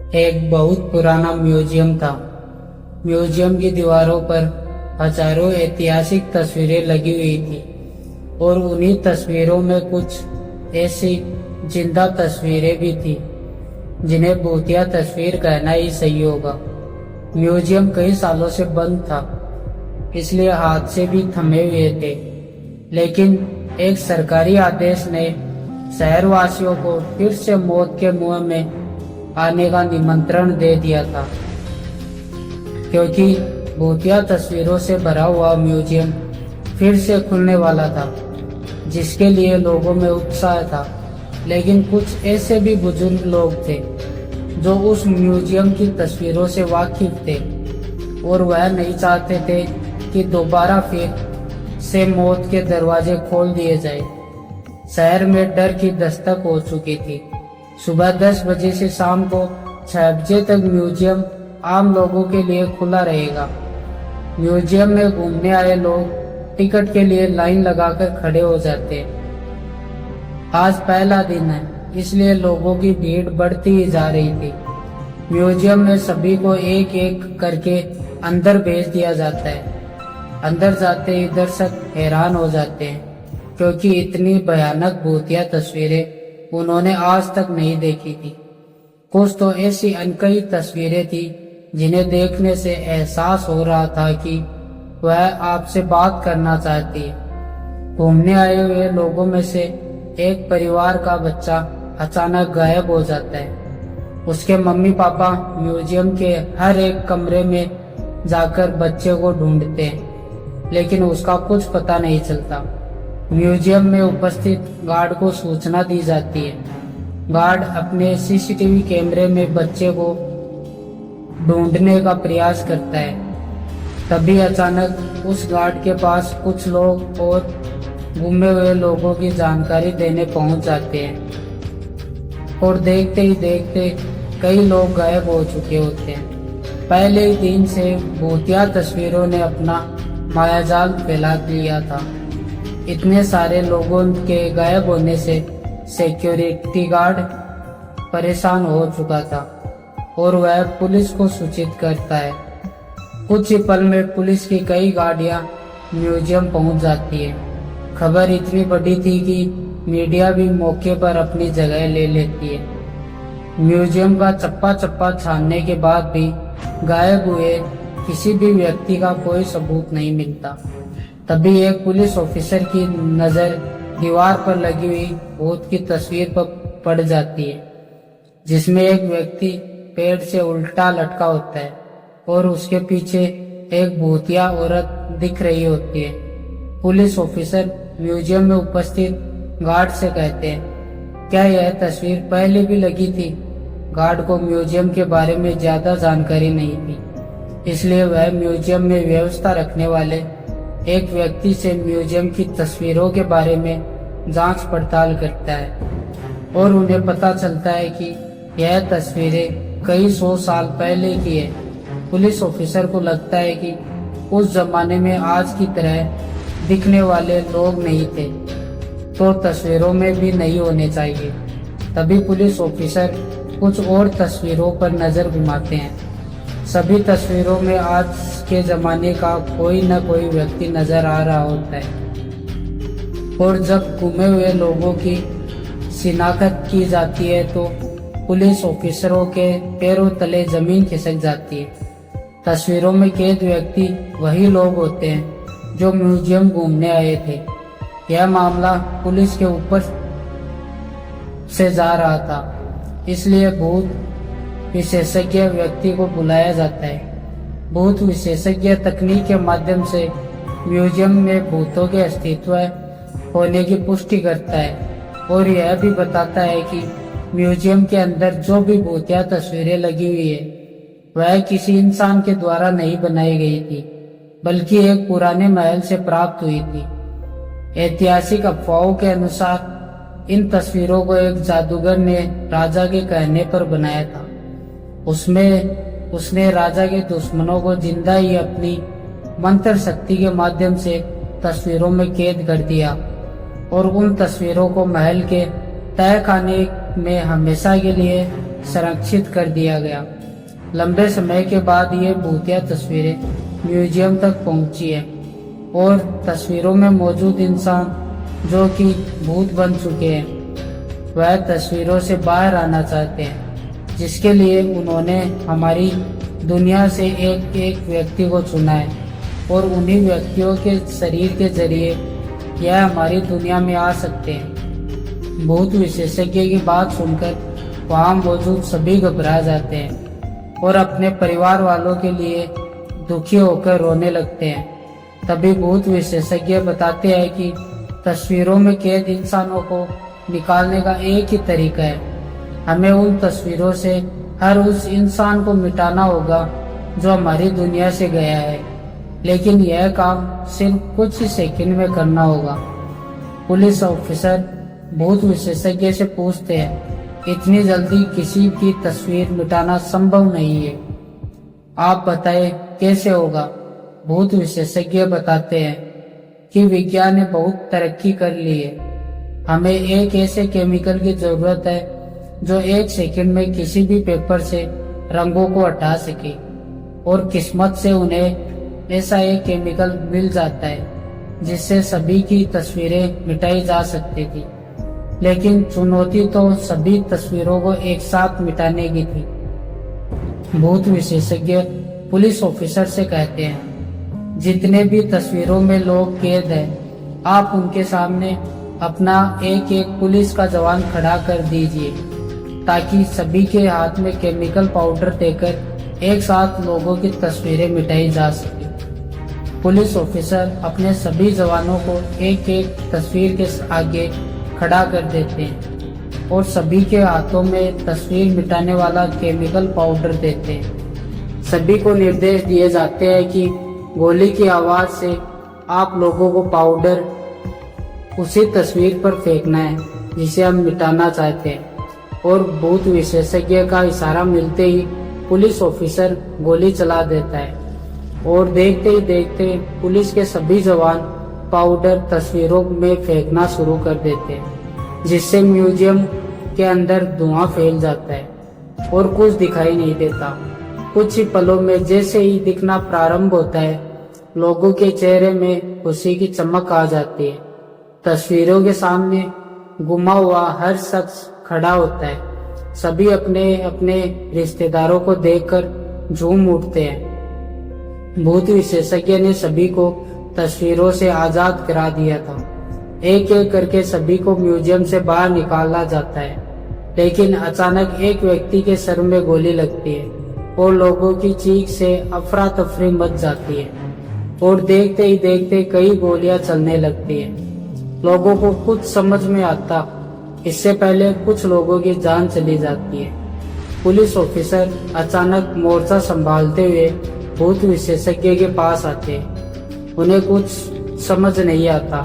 एक बहुत पुराना म्यूजियम था। म्यूजियम की दीवारों पर हजारों ऐतिहासिक तस्वीरें लगी हुई थी और उन्हीं तस्वीरों में कुछ ऐसी जिंदा तस्वीरें भी थी जिन्हें भूतिया तस्वीर कहना ही सही होगा। म्यूजियम कई सालों से बंद था, इसलिए हादसे भी थमे हुए थे, लेकिन एक सरकारी आदेश ने शहरवासियों को फिर से मौत के मुंह में आने का निमंत्रण दे दिया था, क्योंकि भूतिया तस्वीरों से भरा हुआ म्यूजियम फिर से खुलने वाला था, जिसके लिए लोगों में उत्साह था। लेकिन कुछ ऐसे भी बुजुर्ग लोग थे जो उस म्यूजियम की तस्वीरों से वाकिफ थे और वह नहीं चाहते थे कि दोबारा फिर से मौत के दरवाजे खोल दिए जाए। शहर में डर की दस्तक हो चुकी थी। सुबह 10 बजे से शाम को 6 बजे तक म्यूजियम आम लोगों के लिए खुला रहेगा। म्यूजियम में घूमने आए लोग टिकट के लिए लाइन लगाकर खड़े हो जाते हैं। आज पहला दिन है, इसलिए लोगों की भीड़ बढ़ती ही जा रही थी। म्यूजियम में सभी को एक एक करके अंदर भेज दिया जाता है। अंदर जाते ही दर्शक हैरान हो जाते हैं, क्योंकि इतनी भयानक भूतिया तस्वीरें उन्होंने आज तक नहीं देखी थी। कुछ तो ऐसी अनकही तस्वीरें थी जिन्हें देखने से एहसास हो रहा था कि वह आपसे बात करना चाहती है। घूमने आए हुए लोगों में से एक परिवार का बच्चा अचानक गायब हो जाता है। उसके मम्मी पापा म्यूजियम के हर एक कमरे में जाकर बच्चे को ढूंढते हैं, लेकिन उसका कुछ पता नहीं चलता। म्यूजियम में उपस्थित गार्ड को सूचना दी जाती है। गार्ड अपने सीसीटीवी कैमरे में बच्चे को ढूंढने का प्रयास करता है। तभी अचानक उस गार्ड के पास कुछ लोग और गुमे हुए लोगों की जानकारी देने पहुंच जाते हैं और देखते ही देखते कई लोग गायब हो चुके होते हैं। पहले ही दिन से भूतिया तस्वीरों ने अपना मायाजाल फैला लिया था। इतने सारे लोगों के गायब होने से सिक्योरिटी गार्ड परेशान हो चुका था और वह पुलिस को सूचित करता है। कुछ ही पल में पुलिस की कई गाड़ियां म्यूजियम पहुंच जाती है। खबर इतनी बड़ी थी कि मीडिया भी मौके पर अपनी जगह ले लेती है। म्यूजियम का चप्पा चप्पा छानने के बाद भी गायब हुए किसी भी व्यक्ति का कोई सबूत नहीं मिलता। तभी एक पुलिस ऑफिसर की नजर दीवार पर लगी हुई भूत की तस्वीर पर पड़ जाती है, जिसमें एक व्यक्ति पेड़ से उल्टा लटका होता है और उसके पीछे एक भूतिया औरत दिख रही होती है। पुलिस ऑफिसर म्यूजियम में उपस्थित गार्ड से कहते हैं, क्या यह तस्वीर पहले भी लगी थी? गार्ड को म्यूजियम के बारे में ज्यादा जानकारी नहीं थी, इसलिए वह म्यूजियम में व्यवस्था रखने वाले एक व्यक्ति से म्यूजियम की तस्वीरों के बारे में जांच पड़ताल करता है और उन्हें पता चलता है कि यह तस्वीरें कई 100 साल पहले की है। पुलिस ऑफिसर को लगता है कि उस जमाने में आज की तरह दिखने वाले लोग नहीं थे, तो तस्वीरों में भी नहीं होने चाहिए। तभी पुलिस ऑफिसर कुछ और तस्वीरों पर नजर घुमाते हैं। सभी तस्वीरों में आज के जमाने का कोई न कोई व्यक्ति नजर आ रहा होता है और जब गुमे हुए लोगों की शिनाख्त की जाती है तो पुलिस ऑफिसरों के पैरों तले जमीन खिसक जाती है। तस्वीरों में कैद व्यक्ति वही लोग होते हैं जो म्यूजियम घूमने आए थे। यह मामला पुलिस के ऊपर से जा रहा था, इसलिए भूत विशेषज्ञ व्यक्ति को बुलाया जाता है। भूत विशेषज्ञ तकनीक के माध्यम से म्यूजियम में भूतों के अस्तित्व होने की पुष्टि करता है और यह भी बताता है कि म्यूजियम के अंदर जो भी भूतिया तस्वीरें लगी हुई है वह किसी इंसान के द्वारा नहीं बनाई गई थी, बल्कि एक पुराने महल से प्राप्त हुई थी। ऐतिहासिक अफवाहों के अनुसार इन तस्वीरों को एक जादूगर ने राजा के कहने पर बनाया था। उसमें उसने राजा के दुश्मनों को जिंदा ही अपनी मंत्र शक्ति के माध्यम से तस्वीरों में कैद कर दिया और उन तस्वीरों को महल के तहखाने में हमेशा के लिए संरक्षित कर दिया गया। लंबे समय के बाद ये भूतिया तस्वीरें म्यूजियम तक पहुंची है और तस्वीरों में मौजूद इंसान जो कि भूत बन चुके हैं वह तस्वीरों से बाहर आना चाहते हैं, जिसके लिए उन्होंने हमारी दुनिया से एक एक व्यक्ति को चुना है और उन्हीं व्यक्तियों के शरीर के जरिए यह हमारी दुनिया में आ सकते हैं। भूत विशेषज्ञ की बात सुनकर वहाँ मौजूद सभी घबरा जाते हैं और अपने परिवार वालों के लिए दुखी होकर रोने लगते हैं। तभी भूत विशेषज्ञ बताते हैं कि तस्वीरों में कैद इंसानों को निकालने का एक ही तरीका है, हमें उन तस्वीरों से हर उस इंसान को मिटाना होगा जो हमारी दुनिया से गया है, लेकिन यह काम सिर्फ कुछ ही सेकंड में करना होगा। पुलिस ऑफिसर भूत विशेषज्ञ से पूछते हैं, इतनी जल्दी किसी की तस्वीर मिटाना संभव नहीं है, आप बताएं कैसे होगा। भूत विशेषज्ञ बताते हैं कि विज्ञान ने बहुत तरक्की कर ली है, हमें एक ऐसे केमिकल की जरूरत है जो एक सेकंड में किसी भी पेपर से रंगों को हटा सके, और किस्मत से उन्हें ऐसा एक केमिकल मिल जाता है जिससे सभी की तस्वीरें मिटाई जा सकती थी। लेकिन चुनौती तो सभी तस्वीरों को एक साथ मिटाने की थी। भूत विशेषज्ञ पुलिस ऑफिसर से कहते हैं, जितने भी तस्वीरों में लोग कैद हैं, आप उनके सामने अपना एक एक पुलिस का जवान खड़ा कर दीजिए ताकि सभी के हाथ में केमिकल पाउडर देकर एक साथ लोगों की तस्वीरें मिटाई जा सके। पुलिस ऑफिसर अपने सभी जवानों को एक एक तस्वीर के आगे खड़ा कर देते हैं और सभी के हाथों में तस्वीर मिटाने वाला केमिकल पाउडर देते हैं। सभी को निर्देश दिए जाते हैं कि गोली की आवाज से आप लोगों को पाउडर उसी तस्वीर पर फेंकना है जिसे हम मिटाना चाहते हैं, और भूत विशेषज्ञ का इशारा मिलते ही पुलिस ऑफिसर गोली चला देता है और देखते ही देखते पुलिस के सभी जवान पाउडर तस्वीरों में फेंकना शुरू कर देते हैं, जिससे म्यूजियम के अंदर धुआं फैल जाता है और कुछ दिखाई नहीं देता। कुछ ही पलों में जैसे ही दिखना प्रारंभ होता है, लोगों के चेहरे में खुशी की चमक आ जाती है। तस्वीरों के सामने गुमा हुआ हर शख्स खड़ा होता है, सभी अपने अपने रिश्तेदारों को देखकर झूम उठते हैं। भूत विशेषज्ञ ने सभी को तस्वीरों से आजाद करा दिया था। एक एक करके सभी को म्यूजियम से बाहर निकाला जाता है, लेकिन अचानक एक व्यक्ति के सर में गोली लगती है और लोगों की चीख से अफरा तफरी मच जाती है और देखते ही देखते कई गोलियां चलने लगती हैं। लोगों को कुछ समझ में आता, इससे पहले कुछ लोगों की जान चली जाती है। पुलिस ऑफिसर अचानक मोर्चा संभालते हुए भूत विशेषज्ञ के पास आते हैं। उन्हें कुछ समझ नहीं आता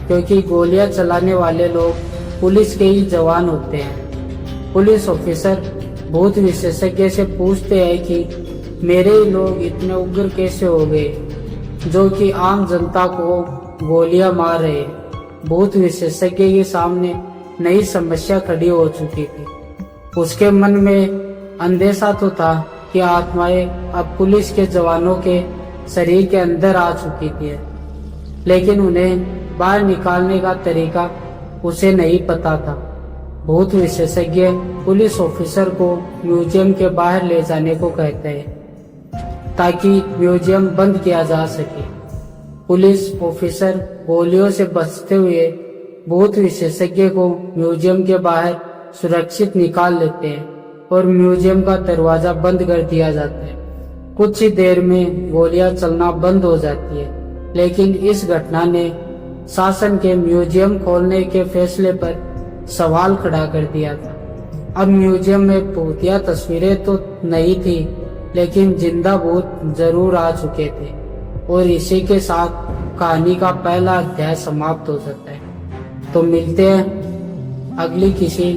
क्योंकि गोलियां चलाने वाले लोग पुलिस के ही जवान होते हैं। पुलिस ऑफिसर भूत विशेषज्ञ से पूछते हैं कि मेरे ही लोग इतने उग्र कैसे हो गए जो कि आम जनता को गोलियां मार रहे। भूत विशेषज्ञ के सामने नई समस्या खड़ी हो चुकी थी। उसके मन में अंदेशा तो था कि आत्माएं अब पुलिस के जवानों के शरीर के अंदर आ चुकी थी, लेकिन उन्हें बाहर निकालने का तरीका उसे नहीं पता था। भूत विशेषज्ञ पुलिस ऑफिसर को म्यूजियम के बाहर ले जाने को कहते हैं ताकि म्यूजियम बंद किया जा सके। पुलिस ऑफिसर गोलियों से बचते हुए भूत विशेषज्ञ को म्यूजियम के बाहर सुरक्षित निकाल लेते हैं और म्यूजियम का दरवाजा बंद कर दिया जाता है। कुछ ही देर में गोलियां चलना बंद हो जाती है, लेकिन इस घटना ने शासन के म्यूजियम खोलने के फैसले पर सवाल खड़ा कर दिया था। अब म्यूजियम में भूतिया तस्वीरें तो नहीं थी, लेकिन जिंदा भूत जरूर आ चुके थे और इसी के साथ कहानी का पहला अध्याय समाप्त हो जाता है। तो मिलते हैं अगली किसी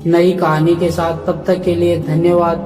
नई कहानी के साथ, तब तक के लिए धन्यवाद।